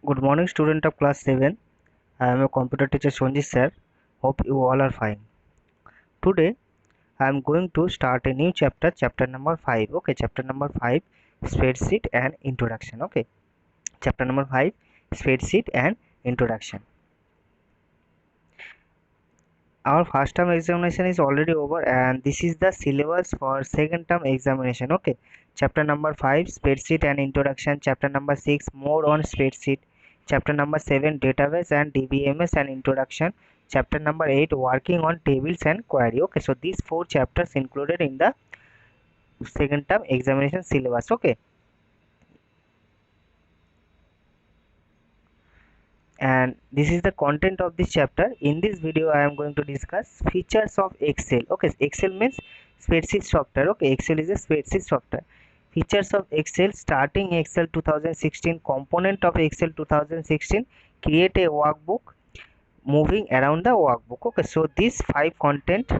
Good morning, student of class 7. I am a computer teacher Sonji sir. Hope you all are fine. Today I am going to start a new chapter, chapter number 5. Okay, chapter number 5, spreadsheet and introduction. Okay, chapter number 5, spreadsheet and introduction. Our first term examination is already over and this is the syllabus for second term examination. Okay, chapter number 5, spreadsheet and introduction. Chapter number 6, more on spreadsheet. Chapter number 7, database and DBMS and introduction. Chapter number 8, working on tables and query. Okay, so these 4 chapters included in the second term examination syllabus. Okay, and this is the content of this chapter. In this video I am going to discuss features of Excel. Okay, Excel means spreadsheet software. Okay, Excel is a spreadsheet software. Features of Excel, starting Excel 2016, component of Excel 2016, create a workbook, moving around the workbook. Okay, so these 5 content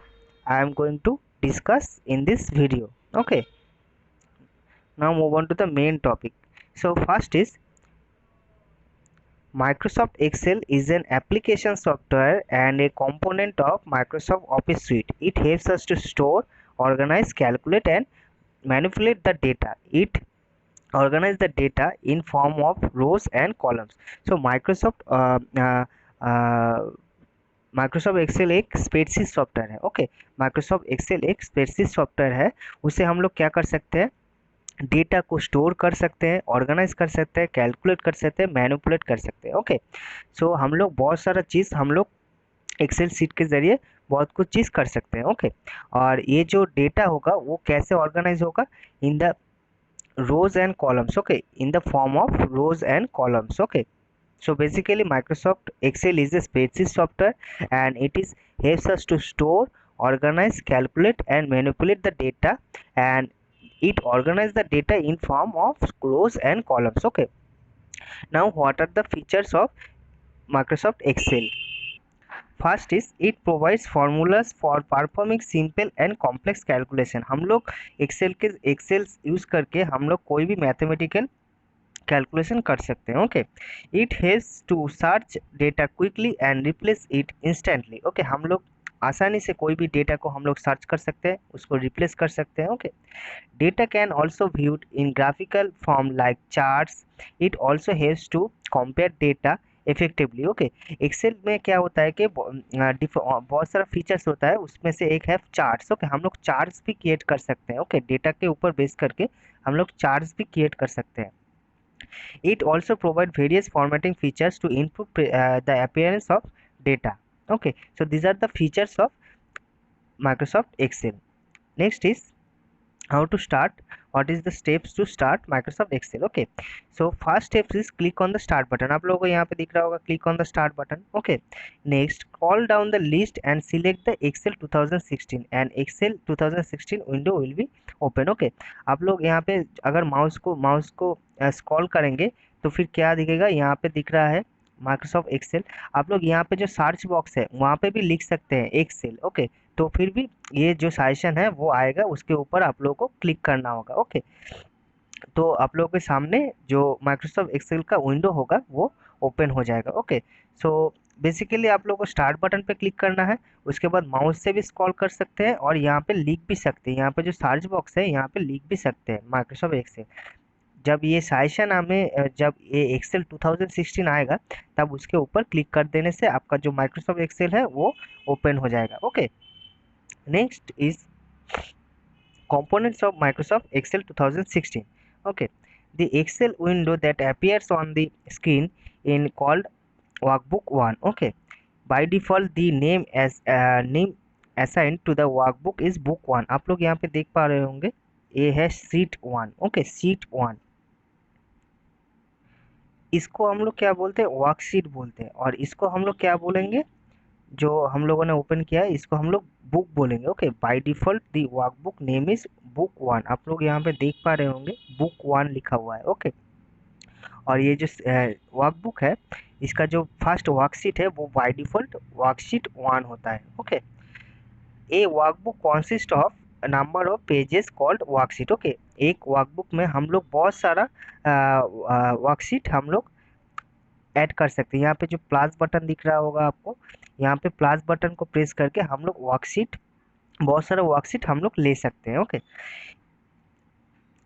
I am going to discuss in this video. Okay, now move on to the main topic. So first is Microsoft Excel is an application software and a component of Microsoft Office Suite. It helps us to store, organize, calculate and manipulate the data. It organize the data in form of rows and columns. So uh, Microsoft Excel एक spreadsheet software है. Okay, Microsoft Excel एक spreadsheet software है. उसे हम लोग क्या कर सकते हैं, डेटा को स्टोर कर सकते हैं, ऑर्गेनाइज कर सकते हैं, कैलकुलेट कर सकते हैं, मैनिपुलेट कर सकते हैं. ओके, सो हम लोग बहुत सारा चीज़ हम लोग एक्सेल सीट के ज़रिए बहुत कुछ चीज़ कर सकते हैं. ओके, और ये जो डेटा होगा वो कैसे ऑर्गेनाइज होगा, in the rows and columns. Okay, in the form of rows and columns. Okay, so basically Microsoft Excel is a spreadsheet software and it is helps us to store, organize, calculate and manipulate the data, and it organize the data in form of rows and columns. Okay, now what are the features of Microsoft Excel? First is it provides formulas for performing simple and complex calculation. हम लोग Excel use करके हम लोग कोई भी mathematical calculation कर सकते हैं. Okay, it helps to search data quickly and replace it instantly. Okay, हम लोग आसानी से कोई भी डेटा को हम लोग सर्च कर सकते हैं, उसको रिप्लेस कर सकते हैं. Okay, data can also viewed in graphical form like charts. It also helps to compare data effectively. Okay, Excel में क्या होता है कि बहुत सारा फीचर्स होता है, उसमें से एक है चार्ट्स. ओके, हम लोग चार्ट्स भी क्रिएट कर सकते हैं. ओके, डेटा के ऊपर बेस करके हम लोग चार्ट्स भी क्रिएट कर सकते हैं. It also provides various formatting features to improve the appearance of data. Okay, so these are the features of Microsoft Excel. Next is how to start. What is the steps to start Microsoft Excel? Okay, so first step is click on the start button. आप लोगों को यहाँ पे दिख रहा होगा click on the start button. Okay, next scroll down the list and select the Excel 2016 and Excel 2016 window will be open. Okay, आप लोग यहाँ पे अगर माउस को स्क्रॉल करेंगे तो फिर क्या दिखेगा, यहाँ पे दिख रहा है माइक्रोसॉफ्ट एक्सेल. आप लोग यहाँ पे जो सर्च बॉक्स है वहाँ पे भी लिख सकते हैं एक्सेल. ओके, तो फिर भी ये जो सजेशन है वो आएगा, उसके ऊपर आप लोगों को क्लिक करना होगा. ओके, तो आप लोगों के सामने जो माइक्रोसॉफ्ट एक्सेल का विंडो होगा वो ओपन हो जाएगा. ओके, सो बेसिकली आप लोगों को स्टार्ट बटन पे क्लिक करना है, उसके बाद माउस से भी स्क्रॉल कर सकते हैं और यहाँ पे लिख भी सकते हैं. यहाँ पे जो सर्च बॉक्स है यहाँ पे लिख भी सकते हैं माइक्रोसॉफ्ट एक्सेल. जब ये सजेशन जब ये एक्सेल 2016 आएगा तब उसके ऊपर क्लिक कर देने से आपका जो माइक्रोसॉफ्ट एक्सेल है वो ओपन हो जाएगा. Okay, next is components of Microsoft Excel 2016. Okay, the Excel window that appears on the screen in called workbook 1. Okay, by default the name assigned to the workbook is book 1. आप लोग यहाँ पे देख पा रहे होंगे ये है sheet 1. Okay, sheet 1. इसको हम लोग क्या बोलते हैं, वर्कशीट बोलते हैं, और इसको हम लोग क्या बोलेंगे, जो हम लोगों ने ओपन किया है इसको हम लोग बुक बोलेंगे. Okay, by default the workbook name is book 1. आप लोग यहाँ पे देख पा रहे होंगे बुक 1 लिखा हुआ है. ओके, और ये जो वर्कबुक है इसका जो फर्स्ट वर्कशीट है वो बाय डिफॉल्ट वर्कशीट 1 होता है. Okay, A workbook consist of number of pages called worksheet. Okay, एक वर्कबुक में हम लोग बहुत सारा वर्कशीट हम लोग ऐड कर सकते हैं। यहाँ पे जो प्लस बटन दिख रहा होगा आपको, यहाँ पे प्लस बटन को प्रेस करके हम लोग वर्कशीट, बहुत सारा वर्कशीट हम लोग ले सकते हैं। Okay,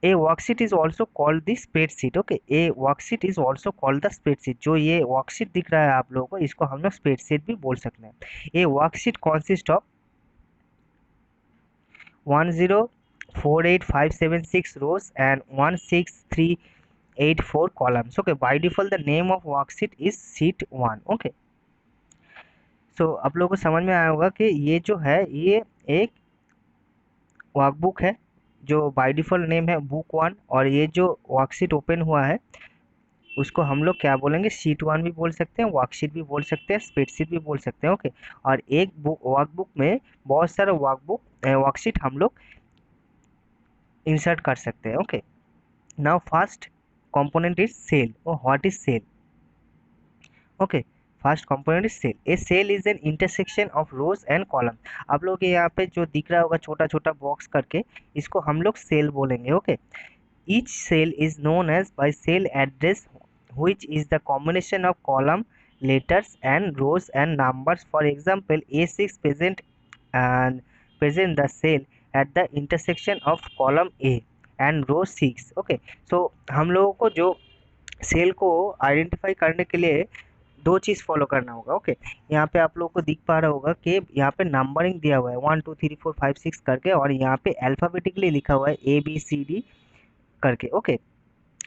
A worksheet is also called the spreadsheet. Okay, A worksheet is also called the spreadsheet. जो ये वर्कशीट दिख रहा है आप लोगों को, इसको हम लोग स्प्रेडशीट भी बोल सकते हैं। ए worksheet consist of 1048576 rows and 16384 columns. Okay, by default the name of worksheet is sheet 1. Okay, so आप लोगों को समझ में आया होगा कि ये जो है ये एक वर्कबुक है जो बाय डिफॉल्ट नेम है बुक 1, और ये जो वर्कशीट ओपन हुआ है उसको हम लोग क्या बोलेंगे, शीट 1 भी बोल सकते हैं, वर्कशीट भी बोल सकते हैं, स्प्रेडशीट भी बोल सकते हैं। ओके, और एक वर्कबुक में बहुत सारा वर्कशीट हम लोग इंसर्ट कर सकते हैं। Okay, now first component is cell. Oh, what is cell? Okay, first component is cell. A cell is an intersection of rows and columns. आप लोग के यहाँ पे जो दिख रहा होगा छोटा छोटा बॉक्स करके, इसको हम लोग सेल बोलेंगे। Okay, each cell is known as by cell address, which is the combination of column letters and rows and numbers. For example, A6 present the cell at the intersection of column A and row 6. Okay, सो हम लोगों को जो cell को identify करने के लिए दो चीज़ follow करना होगा। ओके, यहाँ पे आप लोगों को दिख पा रहा होगा कि यहाँ पे नंबरिंग दिया हुआ है 1 2 3 4 5 6 करके, और यहाँ पे अल्फ़ाबेटिकली लिखा हुआ है ABCD करके। ओके,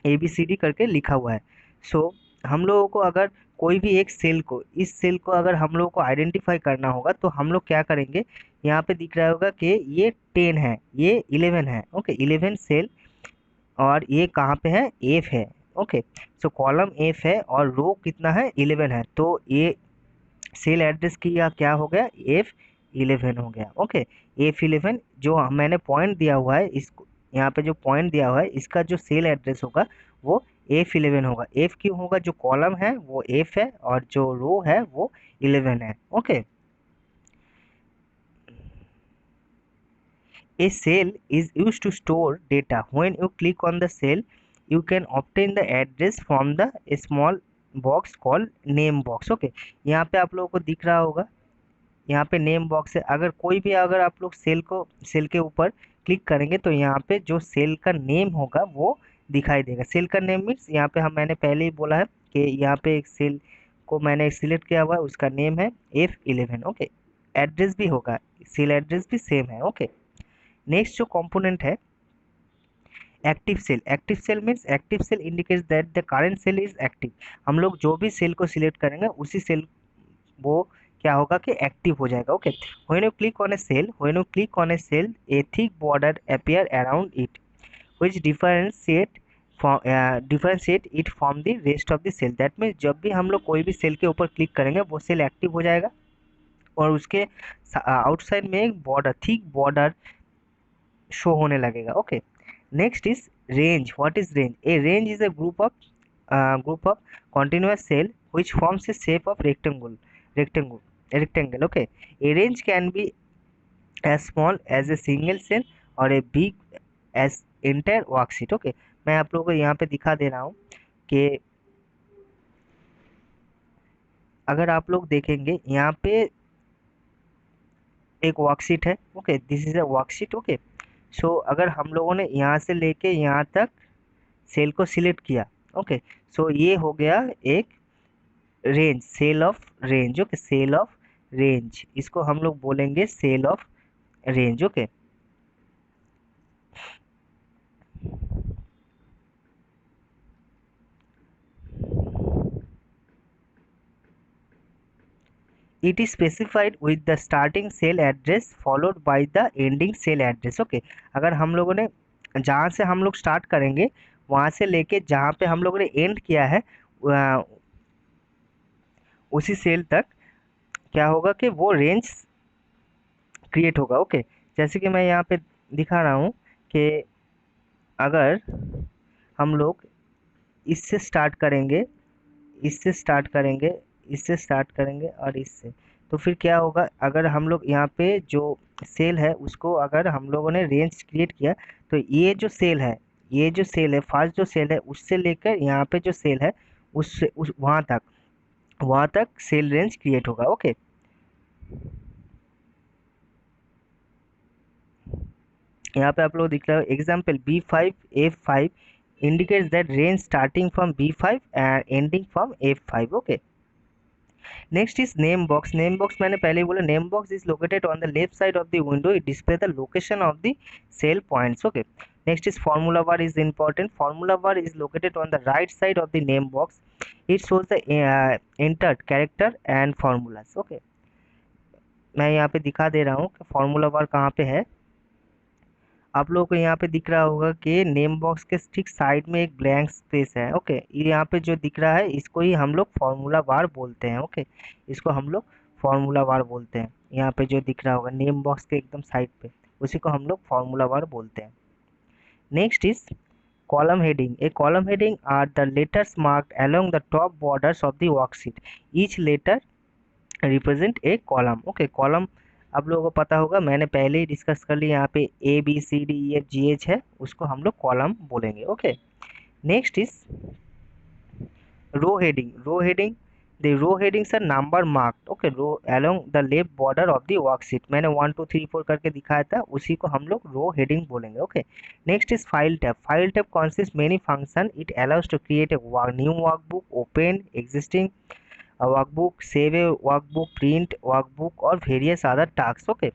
ABCD करके लिखा हुआ है। सो हम लोगों को अगर कोई भी एक सेल को, इस सेल को अगर हम लोगों को आइडेंटिफाई करना होगा तो हम लोग क्या करेंगे, यहाँ पे दिख रहा होगा कि ये 10 है, ये 11 है। ओके, 11 सेल, और ये कहाँ पे है, एफ है। ओके, सो कॉलम एफ है और रो कितना है, 11 है, तो ये सेल एड्रेस की या क्या हो गया, F11 हो गया। ओके, F11 जो मैंने पॉइंट दिया हुआ है, इसको यहाँ पे जो पॉइंट दिया हुआ है इसका जो सेल एड्रेस होगा वो F11 होगा। F क्यों होगा, जो कॉलम है वो F है और जो रो है वो 11 है। Okay, a cell is used to store data. When you click on the cell, you can obtain the address from the small box called name box. Okay, यहाँ पे आप लोगों को दिख रहा होगा, यहाँ पे नेम बॉक्स है। अगर कोई भी, अगर आप लोग सेल के ऊपर क्लिक करेंगे तो यहाँ पे जो सेल का नेम होगा वो दिखाई देगा। सेल का नेम मीन्स यहाँ पे मैंने पहले ही बोला है कि यहाँ पे एक सेल को मैंने सिलेक्ट किया हुआ है, उसका नेम है F11। ओके, एड्रेस भी होगा, सेल एड्रेस भी सेम है। ओके, नेक्स्ट जो कंपोनेंट है active cell. Active cell means active cell indicates that the current cell is active. हम लोग जो भी सेल को सिलेक्ट करेंगे उसी सेल वो क्या होगा कि एक्टिव हो जाएगा। Okay, when you click on a cell a thick border appear around it which differentiate it from the rest of the cell. That means जब भी हम लोग कोई भी सेल के ऊपर क्लिक करेंगे वो सेल एक्टिव हो जाएगा और उसके आउटसाइड में एक बॉर्डर, थिक बॉर्डर शो होने लगेगा। Okay, next is range. What is range? A range is a group of continuous cell which forms a shape of rectangle. Okay, a range can be as small as a single cell or a big as entire worksheet. Okay, मैं आप लोगों को यहाँ पे दिखा दे रहा हूँ कि अगर आप लोग देखेंगे यहाँ पे एक वर्कशीट है। Okay, this is a worksheet. Okay, so अगर हम लोगों ने यहाँ से लेके यहाँ तक सेल को सिलेक्ट किया, ओके, सो ये हो गया एक range, cell of range. Okay, cell of range, इसको हम लोग बोलेंगे cell of range. Okay, it is specified with the starting cell address followed by the ending cell address. Okay, अगर हम लोगों ने जहाँ से हम लोग स्टार्ट करेंगे वहाँ से लेके जहाँ पे हम लोगों ने एंड किया है उसी सेल तक क्या होगा कि वो रेंज क्रिएट होगा। ओके, जैसे कि मैं यहाँ पे दिखा रहा हूँ कि अगर हम लोग इससे स्टार्ट करेंगे, इससे स्टार्ट करेंगे, इससे स्टार्ट करेंगे और इससे, तो फिर क्या होगा, अगर हम लोग यहाँ पे जो सेल है उसको अगर हम लोगों ने रेंज क्रिएट किया तो ये जो सेल है, ये जो सेल है, फर्स्ट जो सेल है उससे लेकर यहाँ पे जो सेल है उससे उस वहाँ तक सेल रेंज क्रिएट होगा। ओके, यहाँ पे आप लोग दिख रहा है example B5 F5 indicates that range starting from B5 and ending from F5। Okay, next is name box. Name box मैंने पहले ही बोला, name box is located on the left side of the window, it display the location of the cell points. Okay, next is formula bar is important. Formula bar is located on the right side of the name box, it shows the entered character and formulas. Okay, मैं यहाँ पे दिखा दे रहा हूँ कि formula bar कहाँ पे है। आप लोगों को यहाँ पे दिख रहा होगा कि नेम बॉक्स के ठीक साइड में एक ब्लैंक स्पेस है। ओके, ये यहाँ पे जो दिख रहा है इसको ही हम लोग फॉर्मूला बार बोलते हैं। ओके, इसको हम लोग फॉर्मूला बार बोलते हैं। यहाँ पे जो दिख रहा होगा नेम बॉक्स के एकदम साइड पे, उसी को हम लोग फॉर्मूला बार बोलते हैं। Next is column heading। A column heading are the letters marked along the top borders of the worksheet, each letter represent a column। Okay, column आप लोगों को पता होगा, मैंने पहले ही डिस्कस कर लिया, यहाँ पे ABCDEFGH है, उसको हम लोग कॉलम बोलेंगे। Okay, next is row heading. Row heading, the row headings are number marked. Okay, row along the left border of the worksheet, मैंने 1 2 3 4 करके दिखाया था, उसी को हम लोग रो हेडिंग बोलेंगे। Okay, next is file tab. File tab consists many function, it allows to create a new workbook, open existing workbook, save a workbook, print workbook और various other tasks। Okay,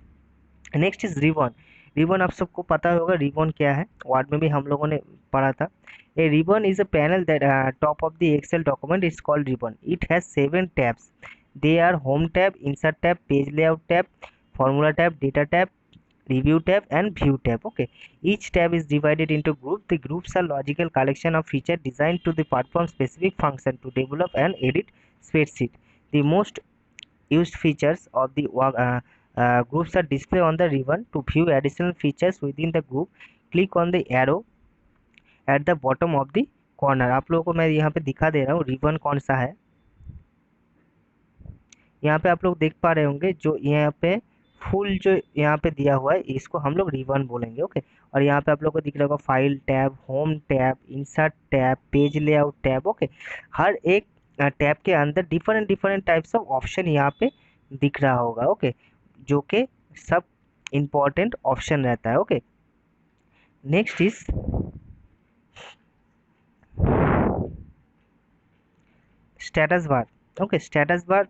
next is ribbon. Ribbon आप सबको पता होगा ribbon क्या है, word में भी हम लोगों ने पढ़ा था। A ribbon is a panel that top of the Excel document is called ribbon, it has 7 tabs, they are home tab, insert tab, page layout tab, formula tab, data tab, review tab and view tab। Okay, each tab is divided into groups, the groups are logical collection of features designed to the perform specific function to develop and edit spreadsheet। The most used features of the groups are displayed on the ribbon। To view additional features within the group, click on the arrow at the bottom of the corner। आप लोगों को मैं यहाँ पे दिखा दे रहा हूँ ribbon कौन सा है। यहाँ पे आप लोग देख पा रहे होंगे जो यहाँ पे फुल जो यहाँ पे दिया हुआ है, इसको हम लोग रिबन बोलेंगे। ओके, और यहाँ पे आप लोग को दिख रहा होगा file tab, home tab, insert tab, page layout tab. Okay, हर एक टैब के अंदर different different types of option यहाँ पे दिख रहा होगा। ओके, जो कि सब इम्पोर्टेंट ऑप्शन रहता है। Okay, next is status bar. Okay, status bar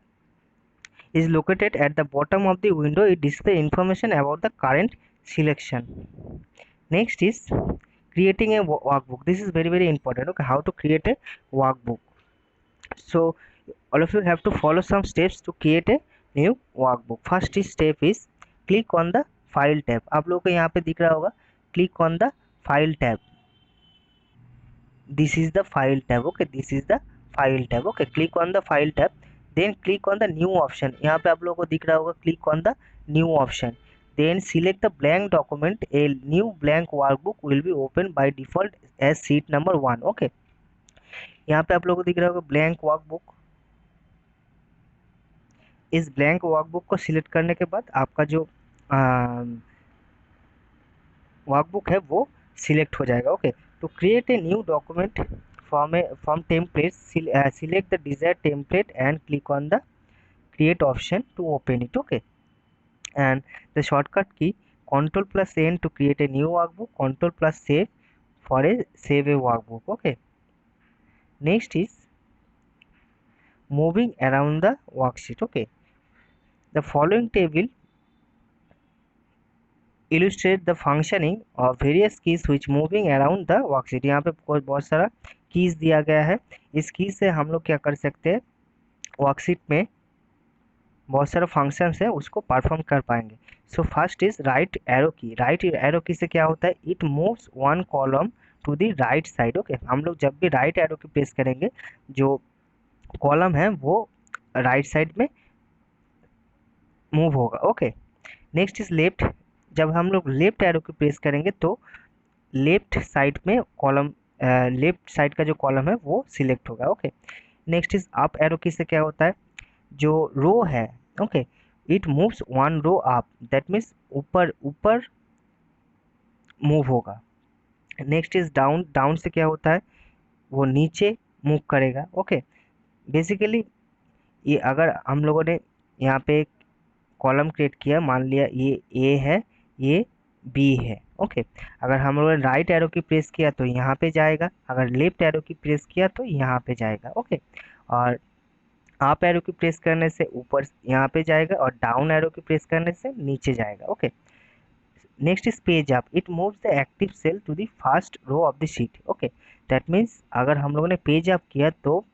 is located at the bottom of the window, it display information about the current selection। Next is creating a workbook, this is very important। Okay, how to create a workbook, so all of you have to follow some steps to create a new workbook। first step is click on the file tab। आप लोगों को यहाँ पे दिख रहा होगा click on the file tab, this is the file tab। okay, this is the file tab। okay, click on the file tab, then click on the new option। यहाँ पे आप लोगों को दिख रहा होगा click on the new option, then select the blank document, a new blank workbook will be opened by default as sheet number 1। okay, यहाँ पे आप लोगों को दिख रहा होगा blank workbook। इस blank workbook को सिलेक्ट करने के बाद आपका जो वर्कबुक है वो सिलेक्ट हो जाएगा। ओके, तो create a new document from template, select the desired template and click on the create option to open it। okay, and the shortcut key Ctrl+N to create a new workbook, Ctrl+Save for a save a workbook। okay, next is moving around the worksheet। okay, the following table illustrate the functioning of various keys which moving around the worksheet। यहाँ पे बहुत सारा keys दिया गया है, इस की से हम लोग क्या कर सकते हैं, वर्कशीट में बहुत सारा फंक्शंस है उसको परफॉर्म कर पाएंगे। So first is right arrow की। राइट एरो की से क्या होता है, it moves one column to the right side. Okay, हम लोग जब भी राइट एरो की प्रेस करेंगे जो कॉलम है वो राइट साइड में मूव होगा। ओके, नेक्स्ट इज लेफ्ट, जब हम लोग लेफ्ट एरो की प्रेस करेंगे तो लेफ्ट साइड में कॉलम, लेफ्ट साइड का जो कॉलम है वो सिलेक्ट होगा। Okay, next is up arrow key से क्या होता है, जो रो है okay, it moves one row up, that means ऊपर ऊपर मूव होगा। नेक्स्ट इज डाउन, डाउन से क्या होता है, वो नीचे मूव करेगा। ओके, बेसिकली ये अगर हम लोगों ने यहाँ पे कॉलम क्रिएट किया, मान लिया ये ए है, ये बी है। ओके, अगर हम लोगों ने राइट एरो की प्रेस किया तो यहाँ पे जाएगा, अगर लेफ्ट एरो की प्रेस किया तो यहाँ पे जाएगा। ओके, और अप एरो की प्रेस करने से ऊपर यहाँ पे जाएगा और डाउन एरो की प्रेस करने से नीचे जाएगा। Okay, next is page up, it moves the active cell to the first row of the sheet. Okay, that means अगर हम लोगों ने पेज अप किया तो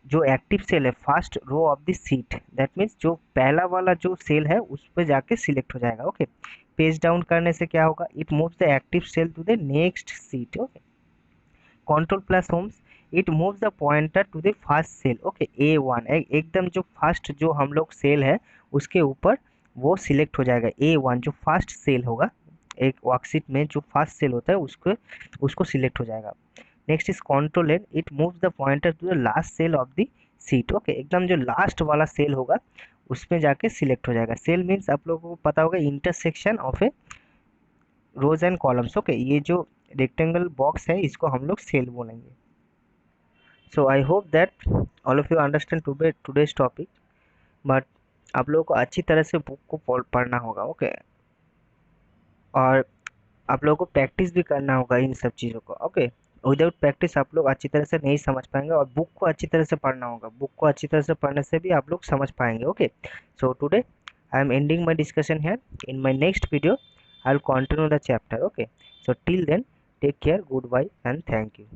जो एक्टिव सेल है first row of the sheet, that means जो पहला वाला जो सेल है उस पर जाके सिलेक्ट हो जाएगा। ओके, पेज डाउन करने से क्या होगा, it moves the active cell to the next sheet. Okay, control plus homes, it moves the pointer to the first cell. Okay, A1 एकदम जो फर्स्ट जो हम लोग सेल है उसके ऊपर वो सिलेक्ट हो जाएगा। A1 जो फर्स्ट सेल होगा एक वर्कशीट में, जो फर्स्ट सेल होता है उसको उसको सिलेक्ट हो जाएगा। Next is control N, it moves the pointer to the last cell of the sheet. Okay, एकदम जो लास्ट वाला सेल होगा उसमें जाके सिलेक्ट हो जाएगा। सेल मीन्स आप लोगों को पता होगा intersection of a rows and columns. Okay, ये जो रेक्टेंगल बॉक्स है इसको हम लोग सेल बोलेंगे। So I hope that all of you understand today's topic, but आप लोगों को अच्छी तरह से बुक को पढ़ना होगा। ओके, और आप लोगों को प्रैक्टिस भी करना होगा इन सब चीज़ों को। ओके, विदाउट प्रैक्टिस आप लोग अच्छी तरह से नहीं समझ पाएंगे, और बुक को अच्छी तरह से पढ़ना होगा। बुक को अच्छी तरह से पढ़ने से भी आप लोग समझ पाएंगे। Okay, so today I am ending my discussion here. In my next video I will continue the chapter. Okay, so till then take care, good bye and thank you.